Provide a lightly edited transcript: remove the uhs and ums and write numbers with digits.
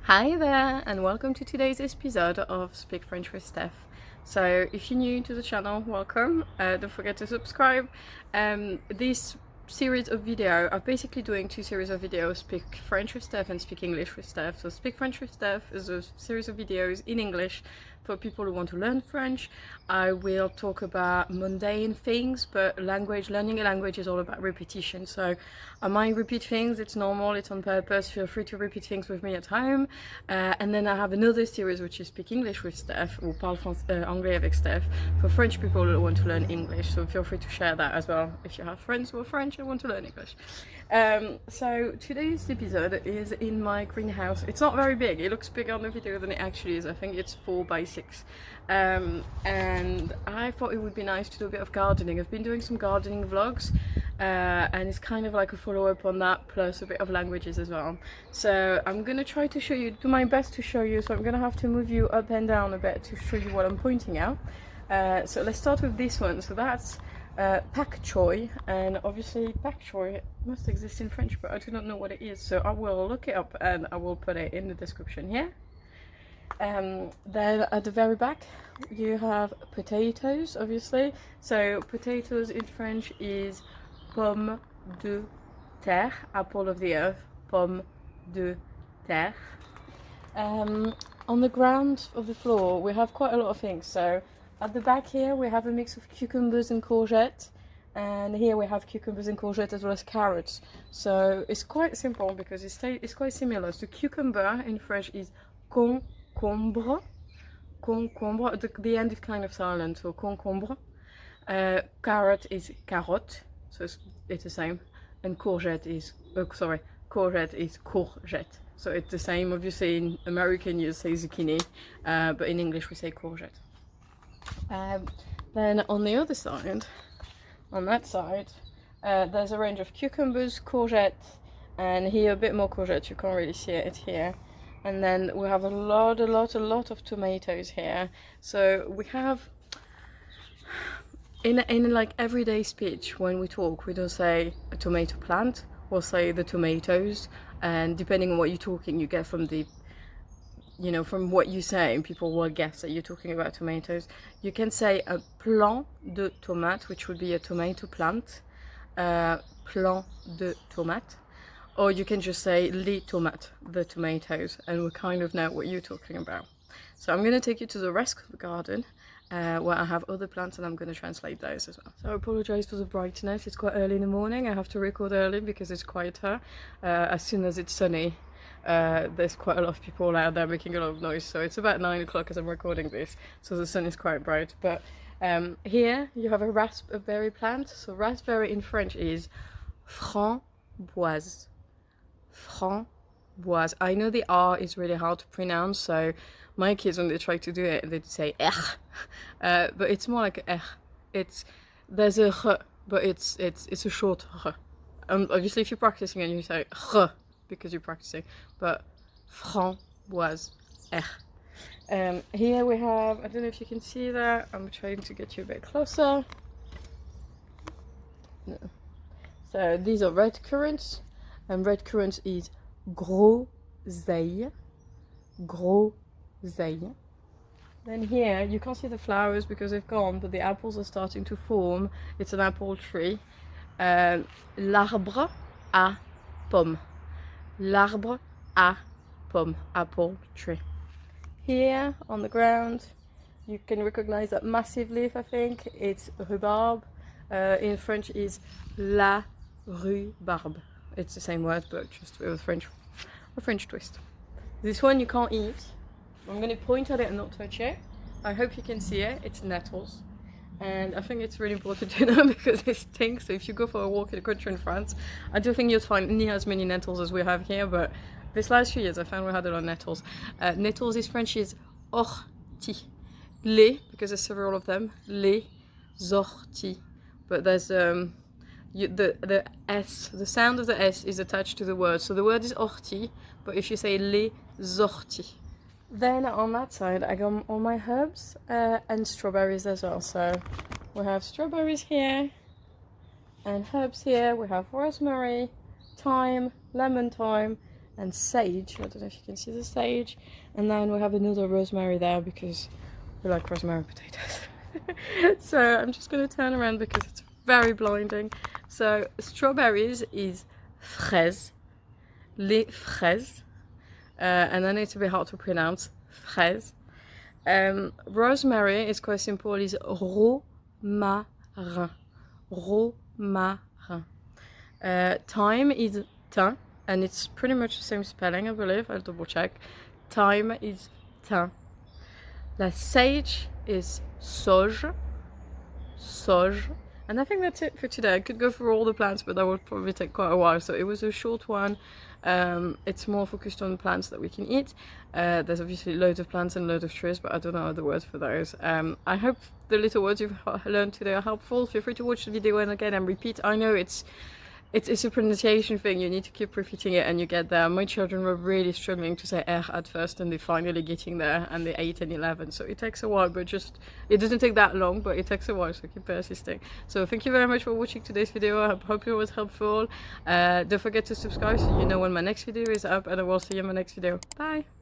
Hi there, and welcome to today's episode of Speak French with Steph. So, if you're new to the channel, welcome. Don't forget to subscribe. This series of video, I'm basically doing two series of videos: Speak French with Steph and Speak English with Steph. So, Speak French with Steph is a series of videos in English for people who want to learn French. I will talk about mundane things, but learning a language is all about repetition. So I might repeat things, it's normal, it's on purpose. Feel free to repeat things with me at home. And then I have another series which is Speak English with Steph, ou Parle Anglais avec Steph, for French people who want to learn English. So feel free to share that as well if you have friends who are French and want to learn English. So today's episode is in my greenhouse. It's not very big, it looks bigger on the video than it actually is. I think it's 4x6. And I thought it would be nice to do a bit of gardening. I've been doing some gardening vlogs, and it's kind of like a follow-up on that, plus a bit of languages as well. So I'm gonna try to show you, do my best to show you, so I'm gonna have to move you up and down a bit to show you what I'm pointing out. So let's start with this one. So that's pak choy, and obviously pak choy must exist in French, but I do not know what it is, so I will look it up and I will put it in the description here. Then at the very back you have potatoes, obviously. So potatoes in French is pomme de terre, apple of the earth, pomme de terre. On the ground of the floor we have quite a lot of things. So at the back here we have a mix of cucumbers and courgettes, and here we have cucumbers and courgettes as well as carrots. So it's quite simple because it's quite similar. So cucumber in French is concombre. The end is kind of silent, so concombre. Carrot is carotte, so it's the same. And courgette is courgette. So it's the same. Obviously in American you say zucchini, but in English we say courgette. Then on the other side, on that side, there's a range of cucumbers, courgettes, and here a bit more courgette. You can't really see it here. And then we have a lot of tomatoes here. So we have, in like everyday speech, when we talk, we don't say a tomato plant, we'll say the tomatoes. And depending on what you're talking, you get from the, from what you say, people will guess that you're talking about tomatoes. You can say a plant de tomate, which would be a tomato plant, plant de tomate, or you can just say les tomates, the tomatoes, and we kind of know what you're talking about. So I'm going to take you to the rest of the garden, where I have other plants, and I'm going to translate those as well. So I apologize for the brightness, it's quite early in the morning. I have to record early because it's quieter. As soon as it's sunny, there's quite a lot of people out there making a lot of noise. So it's about 9 o'clock as I'm recording this, so the sun is quite bright. But here you have a raspberry plant. So raspberry in French is framboise. Framboise. I know the R is really hard to pronounce, so my kids, when they try to do it, they say but it's more like there's a r, but it's a short r. Obviously if you're practicing and you say r because you're practicing, but framboise, here we have, I don't know if you can see that, I'm trying to get you a bit closer. No. So these are red currants, and red currants is groseille. Then here you can't see the flowers because they've gone, but the apples are starting to form. It's an apple tree. L'arbre à pomme. L'arbre à pomme, apple tree. Here on the ground you can recognize that massive leaf, I think it's rhubarbe. In French is la rhubarbe. It's the same word but just with a French twist. This one you can't eat. I'm going to point at it and not touch it. I hope you can see it. It's nettles. And I think it's really important to know because it stinks. So if you go for a walk in the country in France, I don't think you'll find near as many nettles as we have here, but this last few years I found we had a lot of nettles. Nettles in French is orties. Les, because there's several of them, les orties. But there's the S, the sound of the S is attached to the word. So the word is orties, but if you say les orties. Then on that side I got all my herbs and strawberries as well. So we have strawberries here and herbs here. We have rosemary, thyme, lemon thyme, and sage. I don't know if you can see the sage. And then we have another rosemary there because we like rosemary potatoes. So I'm just going to turn around because it's very blinding. So strawberries is fraise, les fraises, and then it's a bit hard to pronounce, fraise. Rosemary is quite simple, is romarin, romarin. Thyme is thym, and it's pretty much the same spelling, I believe. I'll double check. Thyme is thym. La sage is sauge, sauge. And I think that's it for today. I could go through all the plants, but that would probably take quite a while. So it was a short one. It's more focused on plants that we can eat. There's obviously loads of plants and loads of trees, but I don't know the words for those. I hope the little words you've learned today are helpful. Feel free to watch the video and again and repeat. I know it's a pronunciation thing. You need to keep repeating it and you get there. My children were really struggling to say R at first, and they're finally getting there, and they're 8 and 11. So it takes a while, but it doesn't take that long, but it takes a while, so keep persisting. So thank you very much for watching today's video. I hope it was helpful. Don't forget to subscribe so you know when my next video is up, and I will see you in my next video. Bye!